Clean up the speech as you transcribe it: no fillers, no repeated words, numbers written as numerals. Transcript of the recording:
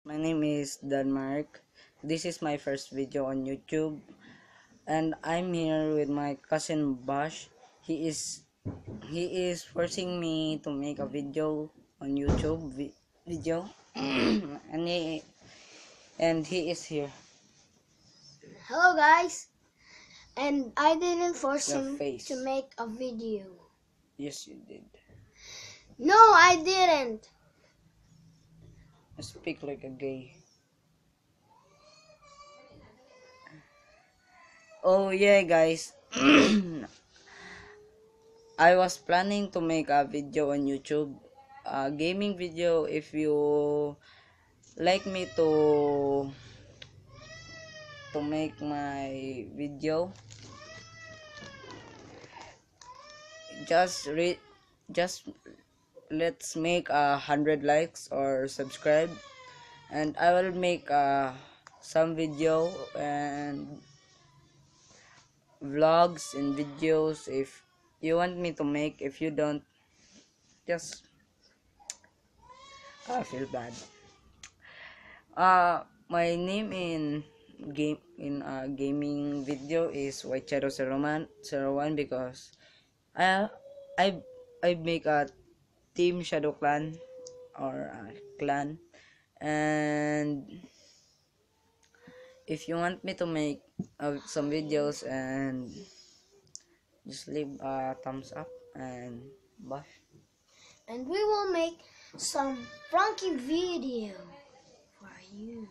My name is Denmark. This is my first video on YouTube, and I'm here with my cousin Bash. He is forcing me to make a video on YouTube video, and he is here. Hello guys, and I didn't force Your him face. to make a video. Yes, you did. No, I didn't. Speak like a gay. Oh yeah, guys. I was planning to make a video on YouTube, a gaming video. If you like me to make my video, just read, just let's make 100 likes or subscribe, and I will make some video and vlogs and videos if you want me to make. If you don't, just I feel bad. My name in gaming video is White Shadow 01 because I I I make a team Shadow Clan or clan, and if you want me to make some videos, and just leave a thumbs up and bye. And we will make some pranking video for you.